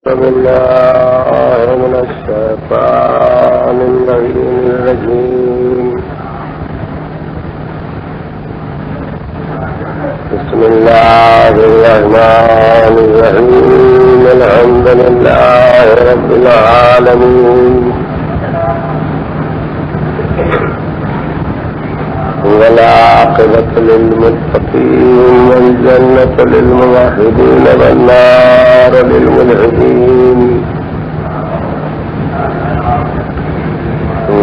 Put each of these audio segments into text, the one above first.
بالله من الشيطان الرجيم. بسم الله الرحمن الرحيم. الحمد لله رب العالمين، والعاقبة للمتقين، والجنة للموحدين، والنار للملحدين.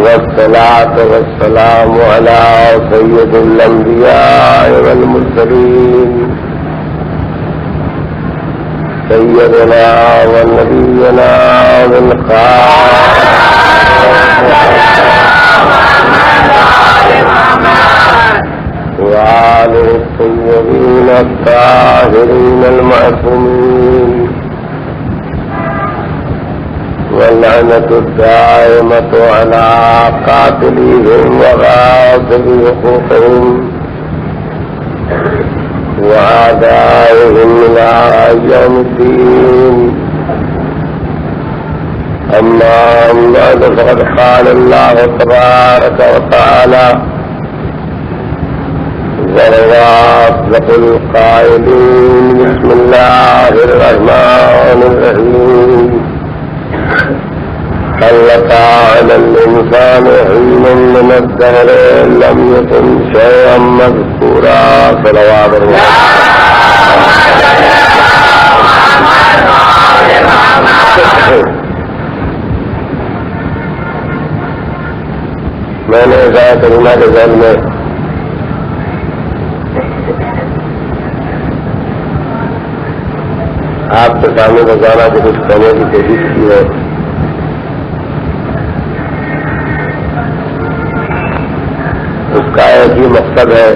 والصلاة والسلام على سيد الأنبياء والمرسلين، سيدنا ونبينا وآله الطيبين الطاهرين المعصومين، واللعنة الدائمة على قاتليهم وغاصبي حقوقهم وأعدائهم إلى يوم الدين. أما بعد، فقد قال الله تبارك وتعالى: وَأَصْدَقُ الْقَائِلِينَ. بسم الله الرحمن الرحيم. هل أتى على الإنسان حين من الدهر لم يكن شيئا مذكورا. صلوات الله. میں نے کہا کریمہ کے ذہن میں آپ کے سامنے روزانہ سے کچھ کرنے کی کوشش کی ہے. اس کا ایک ہی مقصد ہے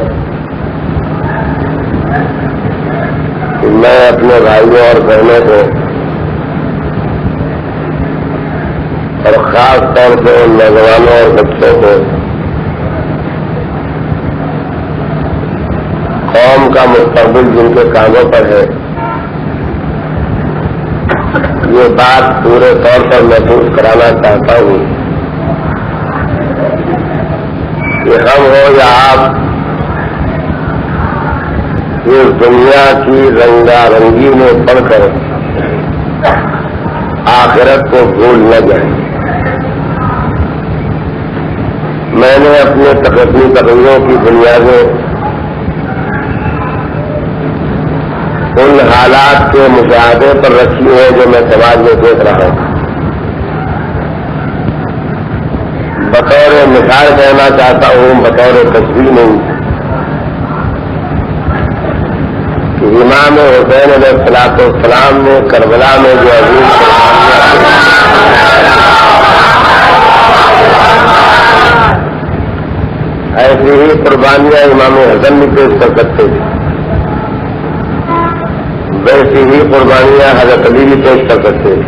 کہ میں اپنے بھائیوں اور بہنوں کو، اور خاص طور سے نوجوانوں اور بچوں کو، قوم کا مستقبل جن کے کاموں پر ہے، یہ بات پورے طور پر محسوس کرانا چاہتا ہوں کہ ہم ہو یا آپ، اس دنیا کی رنگا رنگی میں پڑھ کر آخرت کو بھول نہ جائیں. میں نے اپنے تقریروں کی بنیادیں ان حالات کے مشاہدے پر رکھی ہے جو میں سماج میں دیکھ رہا ہوں. بطور مثال کہنا چاہتا ہوں، بطور تصویر نہیں، کہ امام حسین علیہ السلام نے کربلا میں جو عظیم ایسی ہی قربانیاں امام حسن بھی پیش کر سکتے تھے، ویسی ہی قربانیاں حضرت علی بھی پیش کر سکتے ہیں.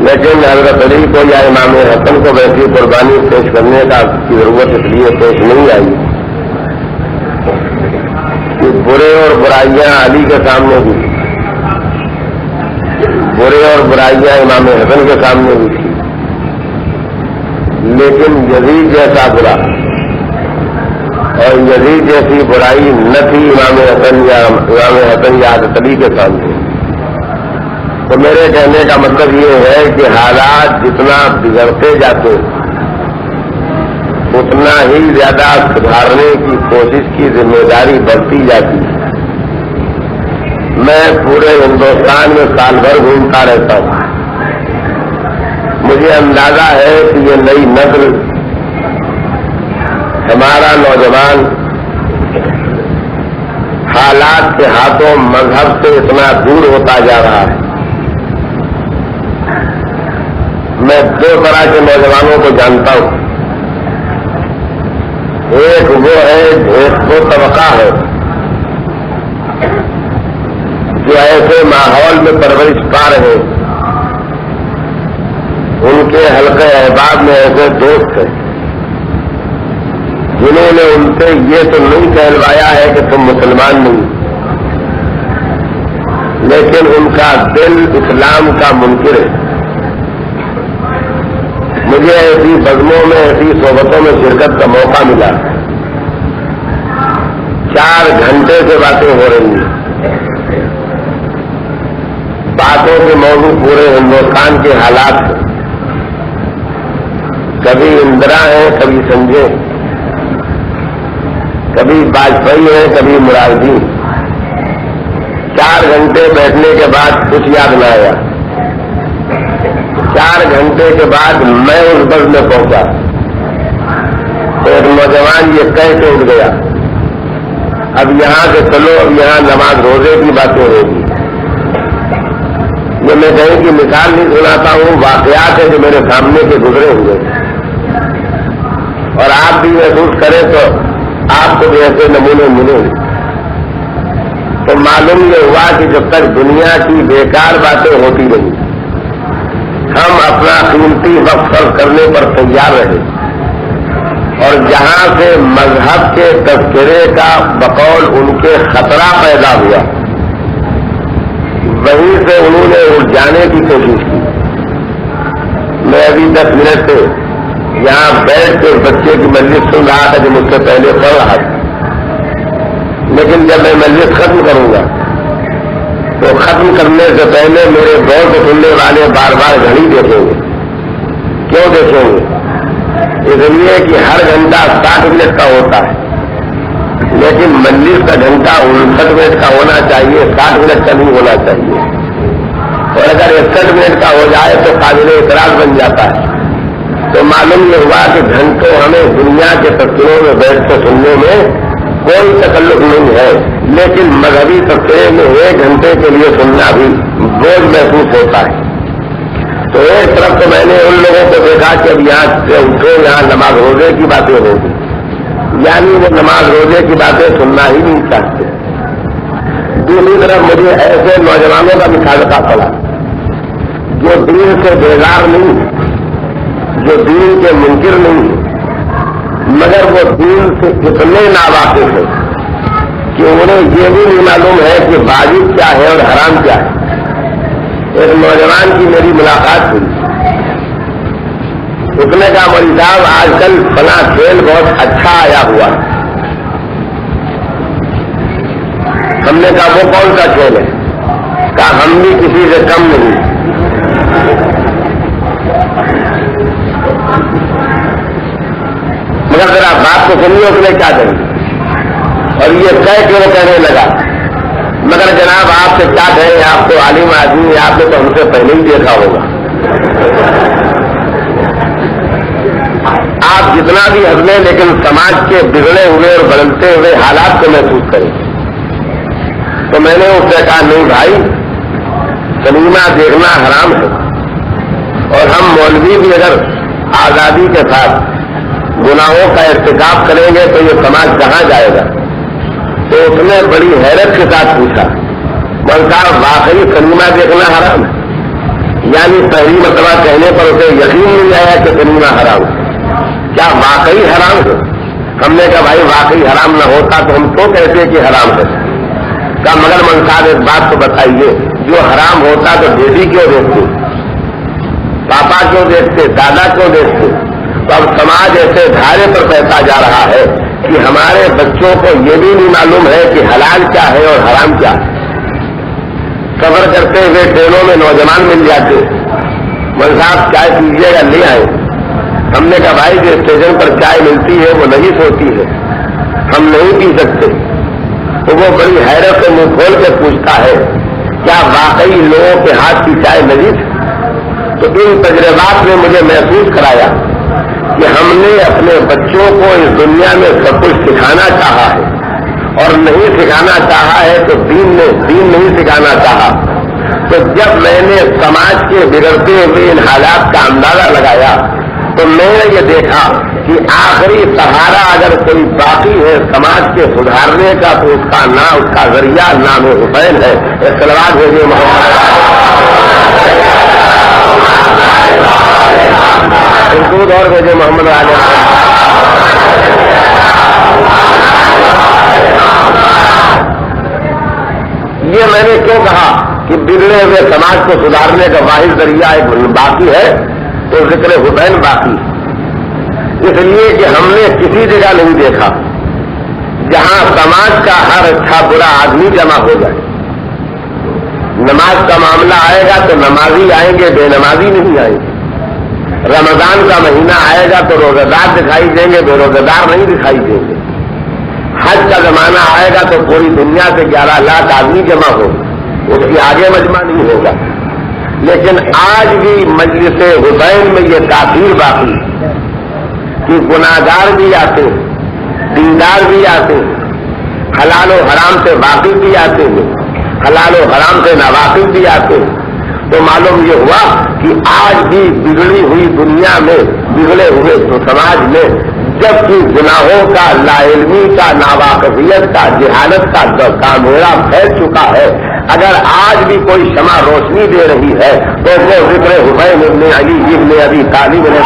لیکن حضرت علی کو یا امام حسن کو ویسی قربانی پیش کرنے کی ضرورت اس لیے پیش نہیں آئی کہ برے اور برائیاں علی کے سامنے بھی، برے اور برائیاں امام حسن کے سامنے بھی تھی، لیکن یزید جیسا برا اور یزید جیسی برائی نہ تھی امام حسن یا حضرت علی کے سامنے. تو میرے کہنے کا مطلب یہ ہے کہ حالات جتنا بگڑتے جاتے اتنا ہی زیادہ سدھارنے کی کوشش کی ذمہ داری بڑھتی جاتی ہے. میں پورے ہندوستان میں سال بھر گھومتا رہتا ہوں. مجھے اندازہ ہے کہ یہ نئی نسل، ہمارا نوجوان، حالات کے ہاتھوں مذہب سے اتنا دور ہوتا جا رہا ہے. میں دو طرح کے نوجوانوں کو جانتا ہوں. ایک وہ ہے، وہ طبقہ ہے جو ایسے ماحول میں پرورش پا رہے، ان کے حلقے احباب میں ایسے دوست ہیں جنہوں نے ان سے یہ تو نہیں کہلوایا ہے کہ تم مسلمان نہیں، لیکن ان کا دل اسلام کا منکر ہے. مجھے ایسی بزموں میں ایسی صحبتوں میں شرکت کا موقع ملا. 4 گھنٹے سے باتیں ہو رہی ہیں. باتوں کے موضوع پورے ہندوستان کے حالات ہیں. کبھی اندرا ہے، کبھی سنجے، کبھی واجپئی ہے، کبھی مرارجی. 4 گھنٹے بیٹھنے کے بعد کچھ یاد نہ آیا. 4 گھنٹے کے بعد میں اس بس میں پہنچا. ایک نوجوان یہ کہہ کے اٹھ گیا، اب یہاں سے چلو، اب یہاں نماز روزے کی باتیں ہوگی. یہ میں کہیں کہ مثال نہیں سناتا ہوں، واقعات ہے جو میرے سامنے کے گزرے ہوئے. اور آپ بھی محسوس کریں تو آپ کو بھی ایسے نمونے ملیں. تو معلوم یہ ہوا کہ جب تک دنیا کی بیکار باتیں ہوتی رہی، ہم اپنا قیمتی وقت صرف کرنے پر تیار رہے. اور جہاں سے مذہب کے تذکرے کا بقول ان کے خطرہ پیدا ہوا، وہیں سے انہوں نے اٹھ جانے کی کوشش کی. میں ابھی 10 منٹ سے یہاں بیٹھ کے بچے کی مجلس سن رہا تھا جو مجھ سے پہلے پڑھ رہا تھا. لیکن جب میں مجلس ختم کروں گا تو ختم کرنے سے پہلے میرے دور کو سننے والے بار بار گھڑی دیکھیں گے. کیوں دیکھیں گے؟ اس لیے کہ ہر گھنٹہ 60 منٹ کا ہوتا ہے، لیکن مجلس کا گھنٹہ 59 منٹ کا ہونا چاہیے، 60 منٹ کا نہیں ہونا چاہیے. اور اگر 61 منٹ کا ہو جائے تو قابل اعتراض بن جاتا ہے. تو معلوم یہ ہوا کہ گھنٹوں ہمیں دنیا کے تذکروں میں بیٹھ کے سننے میں کوئی تکلف نہیں ہے، لیکن مذہبی تذکرے میں 1 گھنٹے کے لیے سننا بھی بوجھ محسوس ہوتا ہے. تو ایک طرف تو میں نے ان لوگوں کو دیکھا کہ اب یہاں سے اٹھے، یہاں نماز روزے کی باتیں ہوگی، یعنی وہ نماز روزے کی باتیں سننا ہی نہیں چاہتے. دوسری طرف مجھے ایسے نوجوانوں کا مشاہدہ پڑا جو دین سے بیزار نہیں، جو دین کے منکر نہیں، مگر وہ دین سے اتنے ناواقف ہیں کہ انہیں یہ بھی نہیں معلوم ہے کہ واجب کیا ہے اور حرام کیا ہے. ایک نوجوان کی میری ملاقات ہوئی. اس نے کہا مولوی صاحب آج کل فلاں کھیل بہت اچھا آیا ہوا. ہم نے کہا وہ کون سا کھیل ہے؟ کہا ہم بھی کسی سے کم نہیں. مگر ذرا بات کو سنیے اس نے کیا کری. اور یہ کہہ کے وہ کہنے لگا، مگر جناب آپ سے کیا کہیں، آپ تو عالم آدمی ہیں، آپ نے تو ہم سے پہلے ہی دیکھا ہوگا. آپ جتنا بھی ہنس لیں لیکن سماج کے بگڑے ہوئے اور بدلتے ہوئے حالات کو محسوس کریں. تو میں نے اس سے کہا نہیں بھائی، سنیما دیکھنا حرام ہے، اور ہم مولوی بھی اگر آزادی کے ساتھ گناہوں کا ارتکاب کریں گے تو یہ سماج کہاں جائے گا. تو اس نے بڑی حیرت کے ساتھ پوچھا، مولوی صاحب واقعی سنیما دیکھنا حرام ہے؟ یعنی پہلی مرتبہ کہنے پر اسے یقین نہیں آیا کہ سنیما حرام ہے. کیا واقعی حرام ہے؟ ہم نے کہا بھائی واقعی حرام نہ ہوتا تو ہم تو کہتے کہ حرام ہے. کہا مگر مولوی صاحب ایک بات تو بتائیے، جو حرام ہوتا تو بیٹی کیوں دیکھتے، پاپا کیوں دیکھتے، دادا کیوں دیکھتے؟ تو اب سماج ایسے دھارے پر بہتا جا رہا ہے کہ ہمارے بچوں کو یہ بھی نہیں معلوم ہے کہ حلال کیا ہے اور حرام کیا ہے. سفر کرتے ہوئے ٹرینوں میں نوجوان مل جاتے، مولوی صاحب چائے پیجیے گا، لے آئے. ہم نے کہا بھائی جو اسٹیشن پر چائے ملتی ہے وہ نجس ہوتی ہے، ہم نہیں پی سکتے. تو وہ بڑی حیرت سے منہ کھول کے پوچھتا ہے کیا واقعی لوگوں کے ہاتھ کی چائے نجس؟ تو ان تجربات نے مجھے محسوس کرایا کہ ہم نے اپنے بچوں کو اس دنیا میں سب کچھ سکھانا چاہا ہے، اور نہیں سکھانا چاہا ہے تو دین نہیں سکھانا چاہا. تو جب میں نے سماج کے بگڑتے ہوئے ان حالات کا اندازہ لگایا تو میں نے یہ دیکھا کہ آخری سہارا اگر کوئی باقی ہے سماج کے سدھارنے کا تو اس کا ذریعہ نام حسین ہے. صلوات بھیجیے محمد، درود اور بھیجیے محمد علیہ. یہ میں نے کیوں کہا کہ بگڑے ہوئے سماج کو سدھارنے کا واحد ذریعہ ایک باقی ہے تو ذکر حسین باقی، اس لیے کہ ہم نے کسی جگہ نہیں دیکھا جہاں سماج کا ہر اچھا برا آدمی جمع ہو جائے۔ نماز کا معاملہ آئے گا تو نمازی آئیں گے، بے نمازی نہیں آئیں گے۔ رمضان کا مہینہ آئے گا تو روزہ دار دکھائی دیں گے، بے روزہ دار نہیں دکھائی دیں گے۔ حج کا زمانہ آئے گا تو پوری دنیا سے 11 لاکھ آدمی جمع ہو، اس کے آگے مجمع نہیں ہوگا۔ لیکن آج بھی مجلس حسین میں یہ تاثیر باقی کہ گناہگار بھی آتے ہیں، دیندار بھی آتے ہیں، حلال و حرام سے واقف بھی آتے ہیں، حلال و حرام سے ناواقف بھی آتے ہیں۔ تو معلوم یہ ہوا کہ آج بھی بگڑی ہوئی دنیا میں، بگڑے ہوئے تو سماج میں، جبکہ گناہوں کا، لا علمی کا، ناواقفیت کا، جہالت کا کامیرا پھیل چکا ہے، اگر آج بھی کوئی شمع روشنی دے رہی ہے تو وہ ذکر حسین ابن علی ابن ابی طالب نے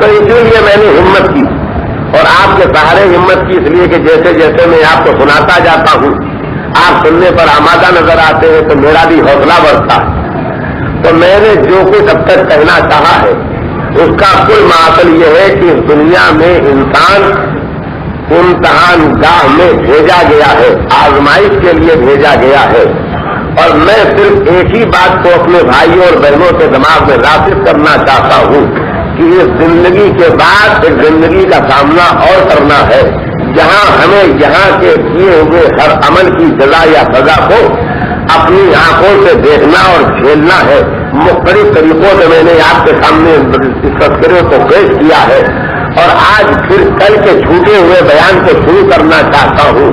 تو اس لیے میں نے ہمت کی، اور آپ کے سہارے ہمت کی، اس لیے کہ جیسے جیسے میں آپ کو سناتا جاتا ہوں آپ سننے پر آمادہ نظر آتے ہیں تو میرا بھی حوصلہ بڑھتا ہے۔ تو میں نے جو کچھ اب تک کہنا چاہا ہے اس کا کل معاصل یہ ہے کہ اس دنیا میں انسان امتحان گاہ میں بھیجا گیا ہے، آزمائش کے لیے بھیجا گیا ہے، اور میں صرف ایک ہی بات کو اپنے بھائیوں اور بہنوں کے دماغ میں راسخ کرنا چاہتا ہوں کہ اس زندگی کے بعد ایک زندگی کا سامنا اور کرنا ہے، جہاں ہمیں یہاں کے کیے ہوئے ہر عمل کی جزا یا سزا کو اپنی آنکھوں سے دیکھنا اور جھیلنا ہے۔ مختلف طریقوں سے میں نے آپ کے سامنے اس تذکرے کو پیش کیا ہے، اور آج پھر کل کے چھوٹے ہوئے بیان کو شروع کرنا چاہتا ہوں۔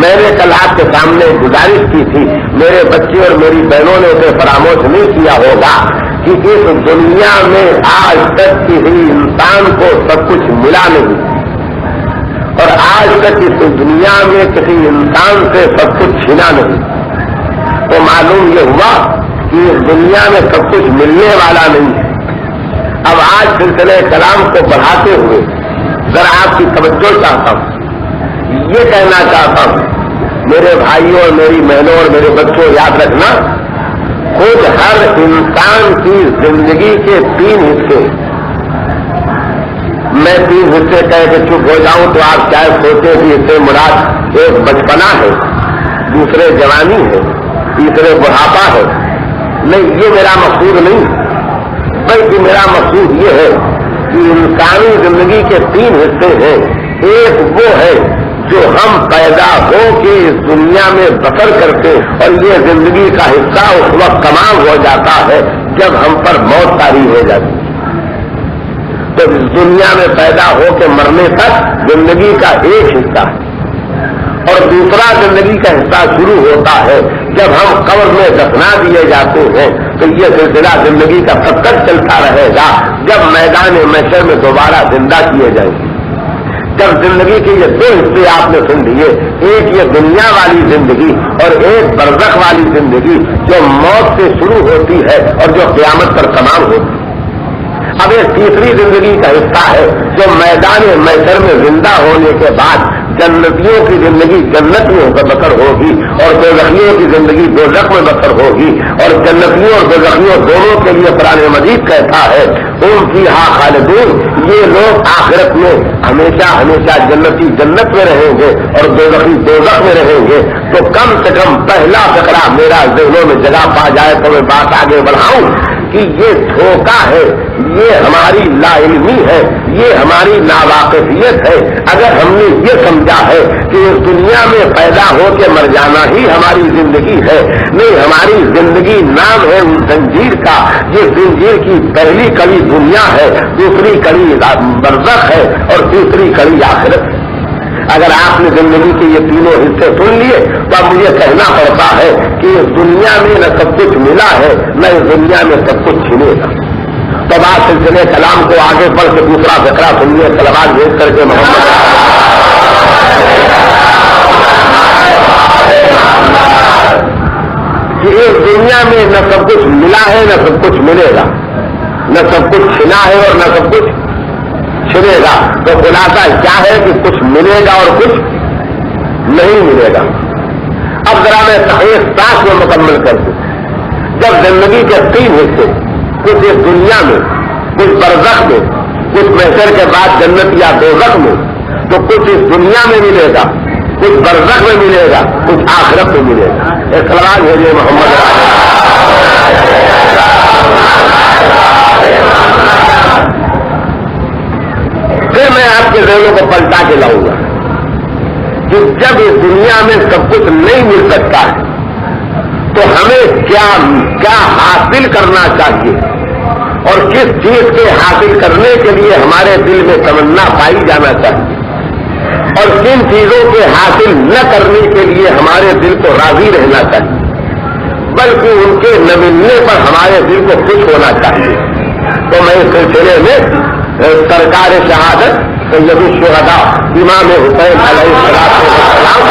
میں نے کل آپ کے سامنے گزارش کی تھی، میرے بچے اور میری بہنوں نے اسے فراموش نہیں کیا ہوگا کہ اس دنیا میں آج تک کسی انسان کو سب کچھ ملا نہیں، اور آج تک اس دنیا میں کسی انسان سے سب کچھ چھینا نہیں۔ تو معلوم یہ ہوا کہ اس دنیا میں سب کچھ ملنے والا نہیں ہے۔ اب آج سلسلے کلام کو بڑھاتے ہوئے ذرا آپ کی توجہ چاہتا ہوں، یہ کہنا چاہتا ہوں میرے بھائیوں اور میری بہنوں اور میرے بچوں، یاد رکھنا خود ہر انسان کی زندگی کے 3 حصے، میں 3 حصے کہہ کے چپ ہو جاؤں تو آپ شاید سوچیں کہ اس سے مراد ایک بچپنا ہے، دوسرے جوانی ہے، تیسرے بڑھاپا ہے۔ نہیں، یہ میرا مقصود نہیں، بلکہ میرا مقصود یہ ہے کہ انسانی زندگی کے 3 حصے ہیں۔ ایک وہ ہے جو ہم پیدا ہو کے اس دنیا میں بسر کرتے، اور یہ زندگی کا حصہ اس وقت تمام ہو جاتا ہے جب ہم پر موت طاری ہو جاتی ہے۔ تو اس دنیا میں پیدا ہو کے مرنے تک زندگی کا ایک حصہ ہے، اور دوسرا زندگی کا حصہ شروع ہوتا ہے جب ہم قبر میں دفنا دیے جاتے ہیں۔ تو یہ سلسلہ زندگی کا تب تک چلتا رہے گا جب میدان محشر میں دوبارہ زندہ کیے جائیں گے۔ جب زندگی کے یہ 2 حصے آپ نے سن لیے، ایک یہ دنیا والی زندگی اور ایک برزخ والی زندگی جو موت سے شروع ہوتی ہے اور جو قیامت پر تمام ہوتی ہے۔ اب ایک تیسری زندگی کا حصہ ہے جو میدان محشر میں زندہ ہونے کے بعد جنتیوں کی زندگی جنت میں بسر ہوگی اور دوزخیوں کی زندگی دوزخ میں بسر ہوگی، اور جنتیوں اور دوزخیوں دونوں کے لیے قرآن مجید کہتا ہے تم فیہا خالدون، یہ لوگ آخرت میں ہمیشہ ہمیشہ جنتی جنت میں رہیں گے اور دوزخی دوزخ میں رہیں گے۔ تو کم سے کم پہلا فقرہ میرا ذہنوں میں جگہ پا جائے تو میں بات آگے بڑھاؤں کہ یہ دھوکہ ہے، یہ ہماری لا علمی ہے، یہ ہماری ناواقفیت ہے۔ اگر ہم نے یہ سمجھا ہے کہ اس دنیا میں پیدا ہو کے مر جانا ہی ہماری زندگی ہے، نہیں، ہماری زندگی نام ہے اس زنجیر کا۔ یہ زنجیر کی پہلی کڑی دنیا ہے، دوسری کڑی برزخ ہے اور تیسری کڑی آخرت ہے۔ اگر آپ نے زندگی کے یہ 3 حصے سن لیے تو اب مجھے کہنا پڑتا ہے کہ اس دنیا میں نہ سب کچھ ملا ہے، نہ اس دنیا میں سب کچھ چھینے گا۔ تب آپ سلسلے کلام کو آگے بڑھ کے دوسرا فقرہ سنیے، سلوات بھیج کر کے محمد کہ اس دنیا میں نہ سب کچھ ملا ہے نہ سب کچھ ملے گا، نہ سب کچھ چھنا ہے اور نہ سب کچھ چھنے گا۔ تو خلاصہ کیا ہے کہ کچھ ملے گا اور کچھ نہیں ملے گا. اب ذرا میں ایک سانس میں مکمل کر دوں. جب زندگی کے 3 حصے، کچھ اس دنیا میں، کچھ برزخ میں، کچھ محشر کے بعد جنت یا دوزخ میں، تو کچھ اس دنیا میں ملے گا، کچھ برزخ میں ملے گا، کچھ آخرت میں ملے گا. ایک سلام بھیجیے محمد. پھر میں آپ کے ذہنوں کو پلٹا کے لاؤں گا کہ جب اس دنیا میں سب کچھ نہیں مل سکتا ہے تو ہمیں کیا حاصل کرنا چاہیے اور کس چیز کے حاصل کرنے کے لیے ہمارے دل میں تمنا پائی جانا چاہیے اور کن چیزوں کے حاصل نہ کرنے کے لیے ہمارے دل کو راضی رہنا چاہیے، بلکہ ان کے نہ ملنے پر ہمارے دل کو خوش ہونا چاہیے. تو میں اس سلسلے میں سرکار شہادت سید الشہداء امام حسین علیہ السلام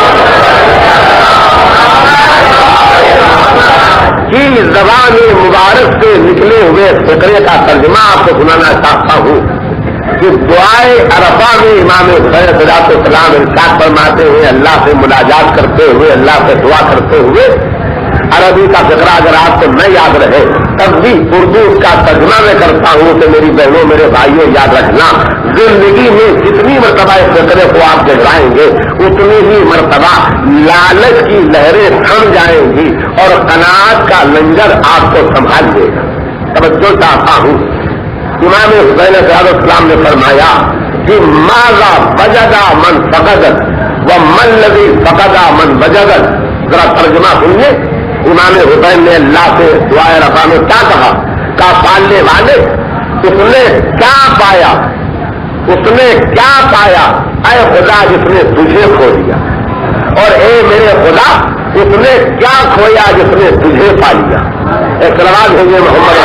کی زبان مبارک سے نکلے ہوئے فقرے کا ترجمہ آپ کو سنانا چاہتا ہوں کہ دعائے عرفہ میں امام حسین علیہ السلام ارشاد فرماتے ہوئے اللہ سے مناجات کرتے ہوئے، اللہ سے دعا کرتے ہوئے، عربی کا فقرہ اگر آپ کو نہ یاد رہے تب بھی اردو کا ترجمہ میں کرتا ہوں کہ میری بہنوں میرے بھائیوں یاد رکھنا، زندگی میں جتنی مرتبہ اس فقرے کو آپ دہرائیں گے اتنی ہی مرتبہ لالچ کی لہریں تھم جائیں گی اور قناعت کا لنگر آپ کو سنبھال دے گا. توجہ چاہتا ہوں، امام حسین علیہ السلام نے فرمایا کہ ماذا وجدا من فقدت و من الذی فقدا من وجدت. ذرا ترجمہ سنیے. امام حسین نے اللہ سے دعائے رفع میں کیا کہا؟ پالنے والے اس نے کیا پایا، اس نے کیا پایا اے خدا جس نے تجھے کھو دیا، اور اے میرے خدا اس نے کیا کھویا جس نے تجھے پا لیا. ایک سلام بھیجیے محمد.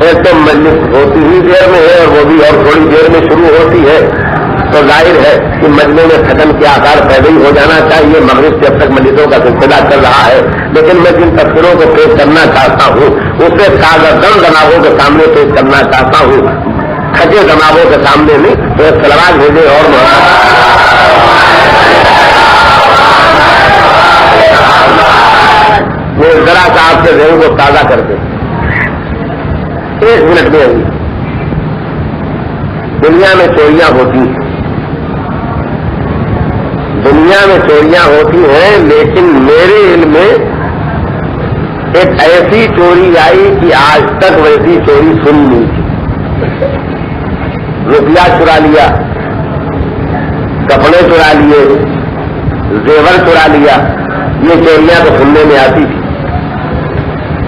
ایک تو مجلس ہوتی ہی دیر میں ہے اور وہ بھی اور تھوڑی دیر میں شروع ہوتی ہے، تو ظاہر ہے کہ مجلس میں ختم کے آکار پیدا ہی ہو جانا چاہیے. مغرب سے اب تک مجلسوں کا سلسلہ چل رہا ہے، لیکن میں جن تفسیروں کو پیش کرنا چاہتا ہوں اسے تازہ دم دماغوں کے سامنے پیش کرنا چاہتا ہوں، کھجے دماغوں کے سامنے نہیں. تو ایک سلوات بھیجے اور وہ ذرا سا آپ کے ذہن کو تازہ کر دیں. 1 منٹ میں ابھی دنیا میں چوریاں ہوتی ہیں، دنیا میں چوریاں ہوتی ہیں، لیکن میرے علم میں ایک ایسی چوری آئی کہ آج تک ویسی چوری سنی نہیں تھی. روپیہ چرا لیا، کپڑے چرا لیے، زیور چرا لیا، یہ چوریاں تو سننے میں آتی تھی.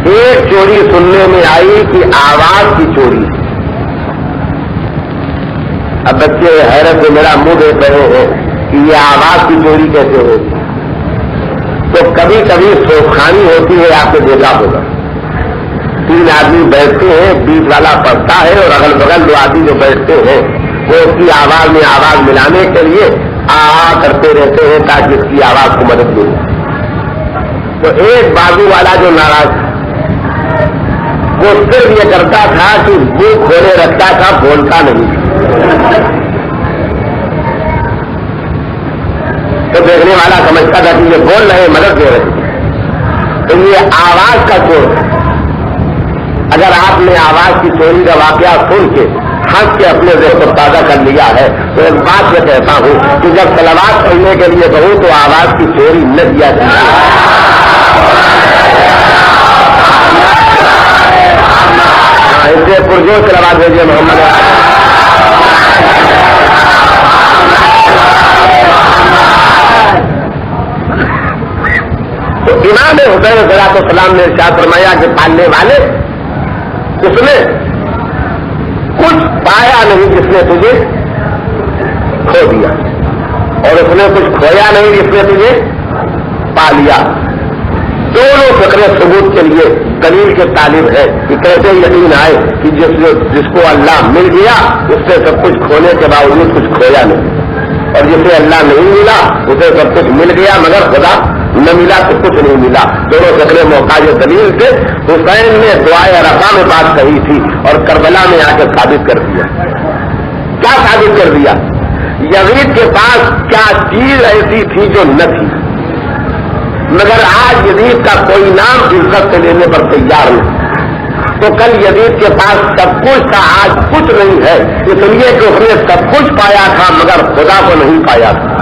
ایک چوری سننے میں آئی کہ آواز کی چوری. اب بچے حیرت سے میرا منہ دیکھ رہے ہیں کہ یہ آواز کی چوری کیسے ہوگی. تو کبھی کبھی سوکھانی ہوتی ہے، آپ نے دیکھا ہوگا 3 آدمی بیٹھتے ہیں، بیچ والا پڑھتا ہے اور اگل بغل 2 آدمی جو بیٹھتے ہیں وہ اس کی آواز میں آواز ملانے کے لیے کرتے رہتے ہیں تاکہ اس کی آواز کو مدد ملے. تو ایک بازو والا جو ناراض وہ صرف یہ کرتا تھا کہ منہ کھولے رکھتا تھا، بولتا نہیں. تو دیکھنے والا سمجھتا تھا کہ یہ بول رہے مدد دے رہے. تو یہ آواز کا چور ہے. اگر آپ نے آواز کی چوری کا واقعہ سن کے ہنس کے اپنے ذہن کو تازہ کر لیا ہے تو ایک بات میں کہتا ہوں کہ جب صلوات پڑھنے کے لیے کہوں تو آواز کی چوری نہ کیا جائے. اسے پرجوش صلوات بھیجیے محمد. تو امام حسین علیہ السلام نے ارشاد فرمایا کہ پالنے والے اس نے کچھ پایا نہیں جس نے تجھے کھو دیا، اور اس نے کچھ کھویا نہیں جس نے تجھے پا لیا. دونوں فقرے ثبوت کے لیے دلیل کے طالب ہے کہ کیسے یقین آئے کہ جس کو اللہ مل گیا اس سے سب کچھ کھونے کے باوجود کچھ کھویا نہیں، اور جسے اللہ نہیں ملا اسے سب کچھ مل گیا مگر خدا نہ ملا تو کچھ نہیں ملا. دونوں فقرے محتاج دلیل تھے. حسین نے دعائے رفع میں بات کہی تھی اور کربلا میں آ کے ثابت کر دیا. کیا ثابت کر دیا؟ یزید کے پاس کیا چیز ایسی تھی جو نہ تھی، مگر آج یزید کا کوئی نام عزت سے لینے پر تیار نہیں. تو کل یزید کے پاس سب کچھ تھا، آج کچھ نہیں ہے، اس لیے کہ اس نے سب کچھ پایا تھا مگر خدا کو نہیں پایا تھا.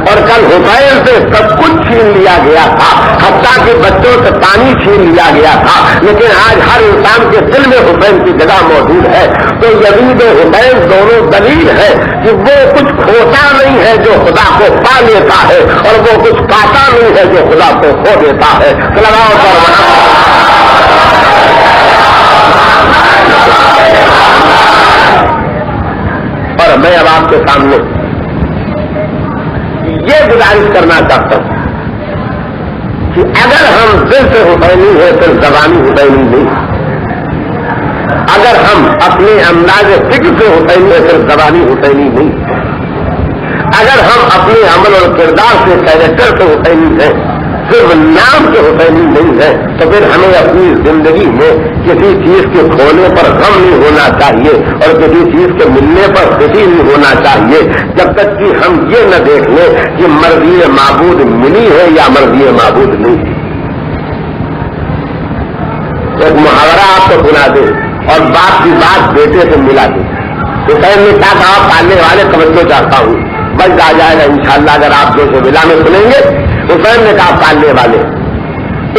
اور کل حسین سے سب کچھ چھین لیا گیا تھا، حتیٰ کہ بچوں سے پانی چھین لیا گیا تھا، لیکن آج ہر انسان کے دل میں حسین کی جگہ موجود ہے. تو یزید و حسین دونوں دلیل ہے کہ وہ کچھ کھوتا نہیں ہے جو خدا کو پا لیتا ہے، اور وہ کچھ پاتا نہیں ہے جو خدا کو کھو دیتا ہے. اور میں اب آپ کے سامنے یہ گزارش کرنا چاہتا ہوں کہ اگر ہم دل سے حسینی ہیں تو زبانی حسینی نہیں، اگر ہم اپنے انداز فکر سے حسینی ہیں تو زبانی حسینی نہیں، اگر ہم اپنے عمل اور کردار سے کیریکٹر سے حسینی ہیں، صرف نام سے حسینی نہیں ہے، تو پھر ہمیں اپنی زندگی میں کسی چیز کے کھونے پر غم نہیں ہونا چاہیے اور کسی چیز کے ملنے پر خوشی نہیں ہونا چاہیے، جب تک کہ ہم یہ نہ دیکھ لیں کہ مرضی معبود ملی ہے یا مرضی معبود نہیں. ایک محاورہ آپ کو سنا دے اور باپ کی بات بیٹے سے ملا دے. حسین نے کیا کہا؟ پالنے والے توجہ چاہتا ہوں، بچ آ جائے گا انشاءاللہ اگر آپ جو سے ولا میں سنیں گے. حسین نے کہا پالنے والے،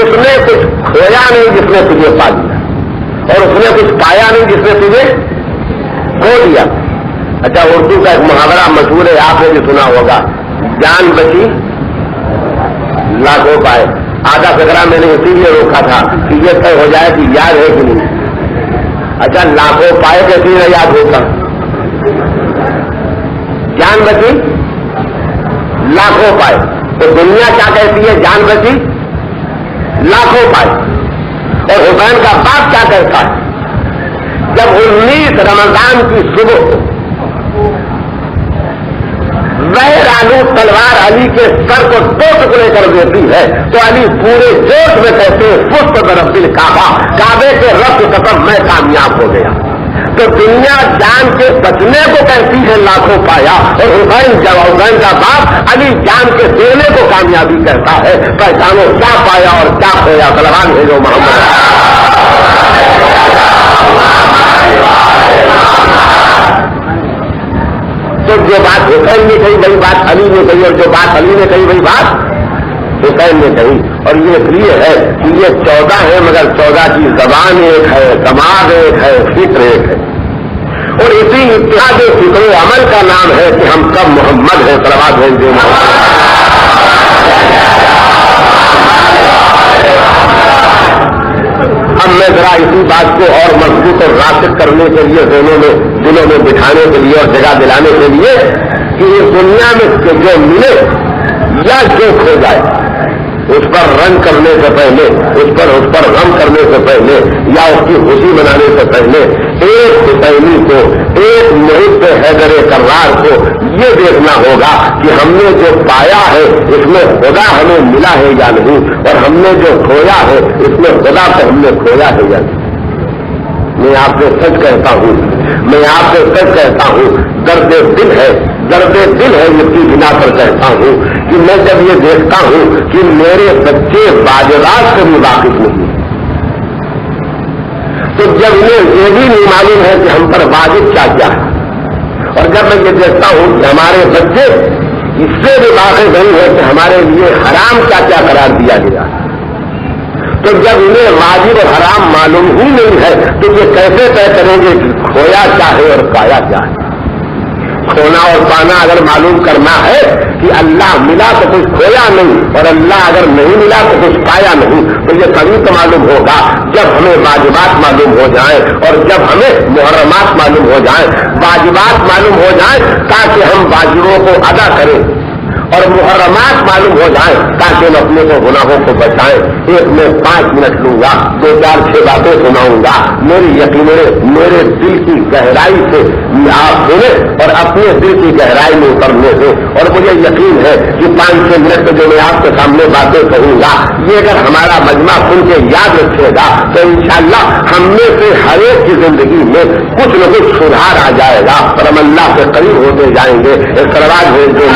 اس نے کچھ کھویا نہیں جس نے تجھے پا لیا، اور اس نے کچھ پایا نہیں جس نے تجھے کھو دیا. اچھا، اردو کا ایک محاورہ مشہور ہے، آپ نے بھی سنا ہوگا، جان بچی لاکھوں پائے. آدھا فکرہ میں نے اسی لیے روکا تھا کہ یہ طے ہو جائے کہ یاد ہے کہ نہیں. اچھا، لاکھوں پائے کیسی نہ یاد ہوتا، جان بچی لاکھوں پائے. تو دنیا کیا کہتی ہے؟ جان بچی لاکھوں پائے. اور حسین کا باپ کیا کہتا ہے؟ جب 19 رمضان کی صبح زہر آلو تلوار علی کے سر کو 2 ٹکڑے کر دیتی ہے تو علی پورے جوش میں کہتے ہیں فست برب دل کعبہ، کعبے کے رب کی قسم میں کامیاب ہو گیا. تو دنیا جان کے بچنے کو کہتی ہے لاکھوں پایا، اور حسین کا باپ علی جان کے دینے کو کامیابی کہتا ہے. پہچانو کیا پایا اور کیا کھویا. سلام ہے جو محمد. تو جو بات حسین نے کہی وہی بات علی نے کہی، اور جو بات علی نے کہی وہی بات حسین نے کہی. اور یہ اس لیے ہے کہ یہ 14 ہے مگر 14 کی زبان ایک ہے، دماغ ایک ہے، فکر ایک ہے. اور اسی اتحاد فکر و عمل کا نام ہے کہ ہم سب محمد ہیں. صلوات بھیج دیں. اب میں ذرا اسی بات کو اور مضبوط اور راسخ کرنے کے لیے دلوں میں بٹھانے کے لیے اور جگہ دلانے کے لیے کہ اس دنیا میں جو ملے یا جو کھو جائے، اس پر رنگ کرنے سے پہلے، اس پر غم کرنے سے پہلے یا اس کی خوشی منانے سے پہلے ایک حسینی کو، ایک محب حیدر کرار کو یہ دیکھنا ہوگا کہ ہم نے جو پایا ہے اس میں خدا ہمیں ملا ہے یا نہیں، اور ہم نے جو کھویا ہے اس میں خدا کو ہم نے کھویا ہے یا نہیں. میں آپ سے سچ کہتا ہوں، درد دل ہے اس کی بنا پر کہتا ہوں کہ میں جب یہ دیکھتا ہوں کہ میرے بچے واجبات سے بھی واقف نہیں، تو جب یہ بھی نہیں معلوم ہے کہ ہم پر واجب کیا کیا ہے، اور جب میں یہ دیکھتا ہوں کہ ہمارے بچے اس سے بھی واقف نہیں ہے کہ ہمارے لیے حرام کیا کیا قرار دیا گیا، تو جب انہیں واجب اور حرام معلوم ہی نہیں ہے تو یہ کیسے طے کریں گے کہ کھویا کیا ہے اور پایا کیا ہے. کھونا اور پانا اگر معلوم کرنا ہے کہ اللہ ملا تو کچھ کھویا نہیں، اور اللہ اگر نہیں ملا تو کچھ پایا نہیں، تو یہ کبھی تو معلوم ہوگا جب ہمیں واجبات معلوم ہو جائیں اور جب ہمیں محرمات معلوم ہو جائیں. واجبات معلوم ہو جائیں تاکہ ہم واجبوں کو ادا کریں، اور محرمات معلوم ہو جائیں تاکہ ہم اپنے کو گناہوں کو بچائیں. ایک میں 5 منٹ لوں گا، 2 4 6 باتیں سناؤں گا. میرے دل کی گہرائی سے آپ سنیں اور اپنے دل کی گہرائی میں اترنے دیں. اور مجھے یقین ہے کہ 5 6 منٹ جو میں آپ کے سامنے باتیں کہوں گا، یہ اگر ہمارا مجمع سن کے یاد رکھے گا تو انشاءاللہ ہم میں سے ہر ہر ایک کی زندگی میں کچھ نہ کچھ سدھار آ جائے گا اور ہم اللہ سے قریب ہوتے جائیں گے. ایک سلوات بھیج دیں.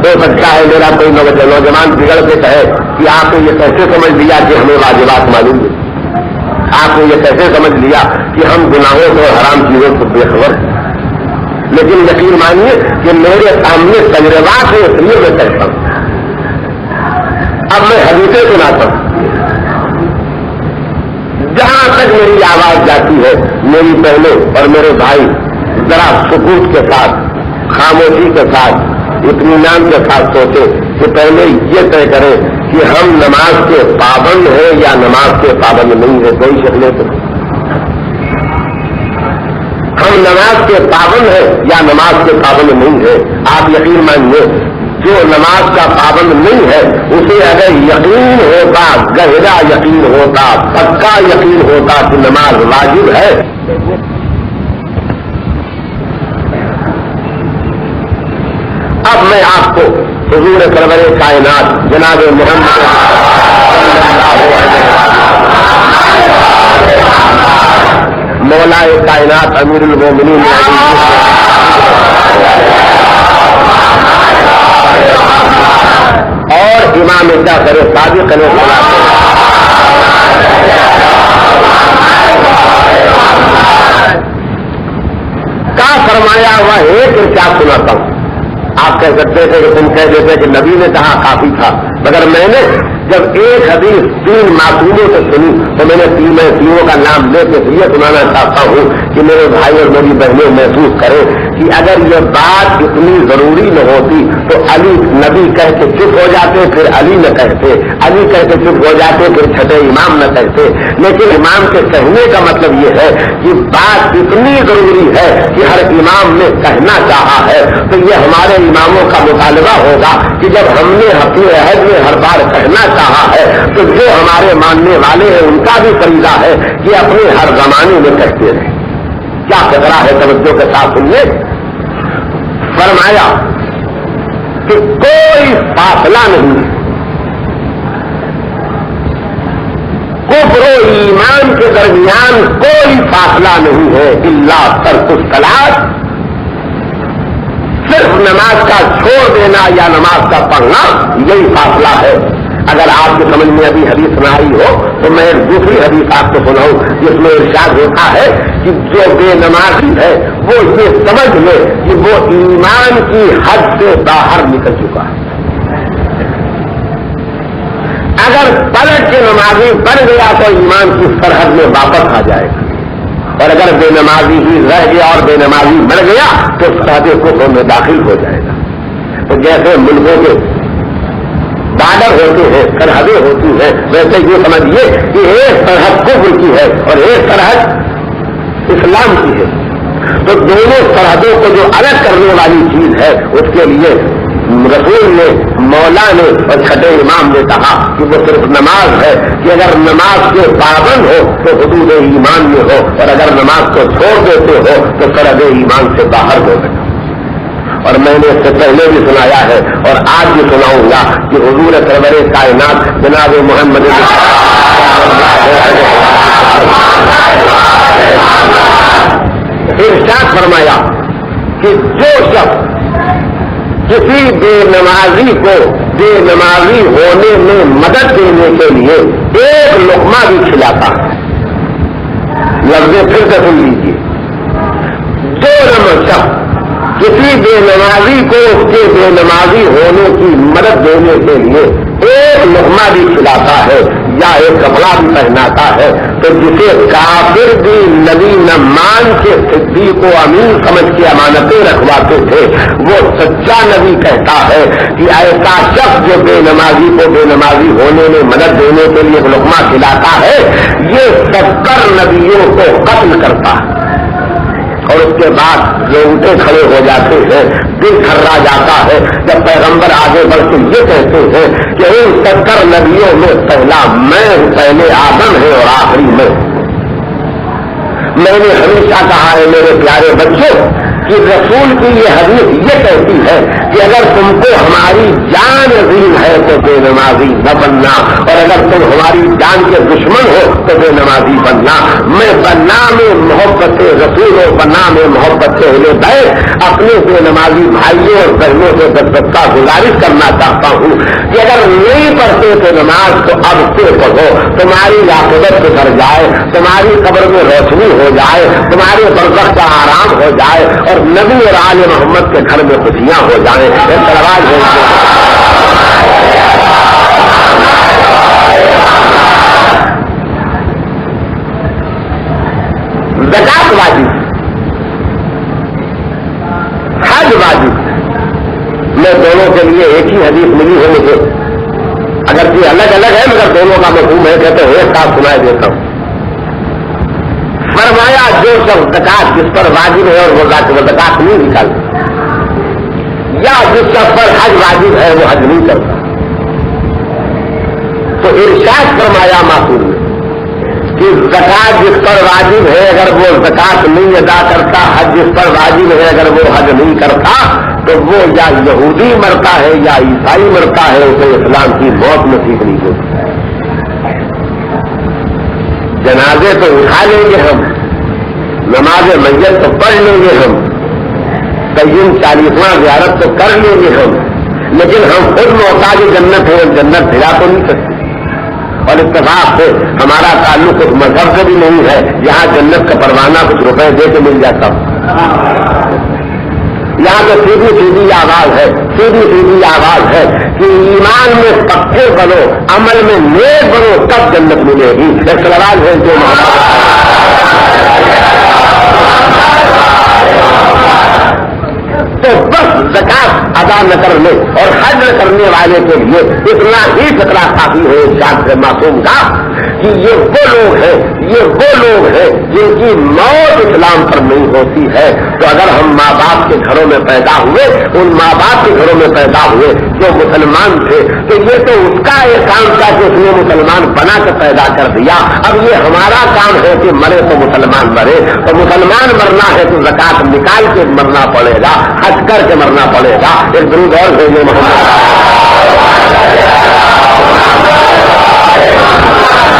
ہو سکتا ہے میرا کوئی نوجوان بگڑ کے کہے کہ آپ نے یہ کیسے سمجھ لیا کہ ہمیں واجبات معلوم ہے, آپ نے یہ کیسے سمجھ لیا کہ ہم گناہوں سے اور حرام چیزوں سے بے خبر ہیں. لیکن یقین مانیے کہ میرے سامنے تجربات ہے, اس لیے میں کہتا ہوں. اب میں حدیثیں سناتا ہوں. جہاں تک میری آواز جاتی ہے میری بہنوں اور میرے بھائی ذرا سکوت کے ساتھ, خاموشی کے ساتھ, اطمینان کے ساتھ سوچے کہ پہلے یہ طے کریں کہ ہم نماز کے پابند ہیں یا نماز کے پابند نہیں ہے. کوئی شک نہیں تو ہم نماز کے پابند ہیں یا نماز کے پابند نہیں ہے. آپ یقین مانیے جو نماز کا پابند نہیں ہے اسے اگر یقین ہوتا, گہرا یقین ہوتا, پکا یقین ہوتا کہ نماز واجب ہے, اب میں آپ کو حضور سرور کائنات جناب محمد مولا کائنات امیر المومنین اور امام جعفر صادق علیہ السلام کا فرمایا ہوا ایک ارشاد سناتا ہوں. آپ کہہ سکتے تھے کہ تم کہہ دیتے کہ نبی نے کہا کافی تھا, مگر میں نے جب ایک حدیث 3 معصوموں سے سنی تو میں نے تینوں کا نام لے کے یہ سنانا چاہتا ہوں کہ میرے بھائی اور میری بہنیں محسوس کریں کہ اگر یہ بات اتنی ضروری نہ ہوتی تو علی نبی کہہ کے چپ ہو جاتے, پھر علی نہ کہتے, علی کہہ کے چپ ہو جاتے, پھر چھٹے امام نہ کہتے. لیکن امام کے کہنے کا مطلب یہ ہے کہ بات اتنی ضروری ہے کہ ہر امام نے کہنا چاہا ہے. تو یہ ہمارے اماموں کا مطالبہ ہوگا کہ جب ہم نے اپنے عہد میں ہر بار کہنا چاہا ہے تو جو ہمارے ماننے والے ہیں ان کا بھی فریضہ ہے کہ اپنے ہر زمانے میں کہتے رہیں. کیا خطرہ ہے, توجہ کے ساتھ سنیے. فرمایا کہ کوئی فاصلہ نہیں, کفر و ایمان کے درمیان کوئی فاصلہ نہیں ہے الا ترک الصلاۃ, صرف نماز کا چھوڑ دینا یا نماز کا پڑھنا یہی فاصلہ ہے. اگر آپ کے سمجھ میں ابھی حدیث نہ آئی ہو تو میں ایک دوسری حدیث آپ کو سناؤں جس میں ارشاد ہوتا ہے کہ جو بے نمازی ہے وہ یہ سمجھ لے کہ وہ ایمان کی حد سے باہر نکل چکا ہے. اگر پلٹ کے نمازی بن گیا تو ایمان کی سرحد میں واپس آ جائے گا, اور اگر بے نمازی ہی رہ گیا اور بے نمازی مر گیا تو سرحد کفر میں داخل ہو جائے گا. تو جیسے ملکوں کے بارڈر ہوتے ہیں, سرحدیں ہوتی ہیں, ویسے یہ سمجھیے کہ ایک سرحد کفر کی ہے اور ایک سرحد اسلام کی ہے. تو دونوں سرحدوں کو جو الگ کرنے والی چیز ہے اس کے لیے رسول نے, مولا نے اور چھٹے امام نے کہا کہ وہ صرف نماز ہے کہ اگر نماز کے پابند ہو تو حدود ایمان میں ہو, اور اگر نماز کو چھوڑ دیتے ہو تو سرحد ایمان سے باہر ہو گئے. اور میں نے اس سے پہلے بھی سنایا ہے اور آج بھی سناؤں گا کہ حضور سرور کائنات جناب محمد ارشاد فرمایا کہ جو شخص کسی بے نمازی کو بے نمازی ہونے میں مدد دینے کے لیے ایک لقمہ بھی کھلاتا ہے, لفظ پھر سے سن لیجیے, جو شخص کسی بے نمازی کو اس کے بے نمازی ہونے کی مدد دینے کے لیے ایک لقمہ بھی کھلاتا ہے یا ایک کپڑا بھی پہناتا ہے تو جسے کافر بھی نبی نہ مان کے صدیق و امین سمجھ کے امانتیں رکھواتے تھے وہ سچا نبی کہتا ہے کہ ایسا شخص جو بے نمازی کو بے نمازی ہونے میں مدد دینے کے لیے ایک لقمہ کھلاتا ہے یہ 70 نبیوں کو قتل کرتا ہے. اور اس کے بعد جو اٹھے کھڑے ہو جاتے ہیں, دل تھرا جاتا ہے جب پیغمبر آگے بڑھ کے یہ کہتے ہیں کہ ان 70 نبیوں میں پہلا میں ہوں, پہلے آدم ہے اور آخری میں. میں نے ہمیشہ کہا ہے میرے پیارے بچوں کہ رسول کی یہ حدیث یہ کہتی ہے کہ اگر تم کو ہماری جان عظیم ہے تو بے نمازی نہ بننا، اور اگر تم ہماری جان کے دشمن ہو تو بے نمازی بننا۔ میں بنام محبت رسول و بنام محبت اہل بیت اپنے بے نمازی بھائیوں اور بہنوں سے دستہ گزارش کرنا چاہتا ہوں کہ اگر نہیں پڑھتے تھے نماز تو اب سے پڑھو، تمہاری عاقبت سدھر جائے، تمہاری قبر میں روشنی ہو جائے، تمہارے برزخ کا آرام ہو جائے، اور نبی اور آل محمد کے گھر میں خوشیاں ہو جائیں۔ سلوات زکات واجب، حج واجب، میں دونوں کے لیے ایک ہی حدیث ملی ہے مجھے، اگر یہ الگ الگ ہے مگر دونوں کا مفہوم ہے، کہتے ہیں ایک ساتھ سنائی دیتا ہوں۔ فرمایا جو شخص زکات جس پر واجب ہے اور وہ زکات نہیں نکالتا، یا جس شخص پر حج واجب ہے وہ حج نہیں کرتا، تو ارشاد فرمایا معصوم نے کہ زکات جس پر واجب ہے اگر وہ زکات نہیں ادا کرتا، حج جس پر واجب ہے اگر وہ حج نہیں کرتا، تو وہ یا یہودی مرتا ہے یا عیسائی مرتا ہے، اسے اسلام کی موت نصیب نہیں ہوتی۔ جنازے تو اٹھا لیں گے ہم، نماز میت تو پڑھ لیں گے ہم، قیم 40واں زیارت تو کر لیں گے ہم، لیکن ہم خود محتاج جنت ہے، جنت دلا تو نہیں سکتے۔ اور اتفاق سے ہمارا تعلق اس مذہب سے بھی نہیں ہے یہاں جنت کا پروانہ کچھ روپے دے کے مل جاتا ہوں، یہاں تو سیدھی سیدھی آواز ہے، سیدھی سیدھی آواز ہے کہ ایمان میں پکے بنو، عمل میں نیک بنو، تب جنت ملے گی۔ ایک سوال ہے جو تو بس زکات ادا نہ کرنے اور حج نہ کرنے والے کے لیے اتنا ہی خطرہ کافی ہے ارشاد سے معصوم کا کہ یہ وہ لوگ ہیں جن کی موت اسلام پر نہیں ہوتی ہے۔ تو اگر ہم ماں باپ کے گھروں میں پیدا ہوئے، ان ماں باپ کے گھروں میں پیدا ہوئے جو مسلمان تھے، تو یہ تو اس کا احسان تھا کہ اس نے مسلمان بنا کے پیدا کر دیا۔ اب یہ ہمارا کام ہے کہ مرے تو مسلمان مرے، اور مسلمان مرنا ہے تو زکات نکال کے مرنا پڑے گا، حج کر کے مرنا پڑے گا۔ ایک درود اور بھیجے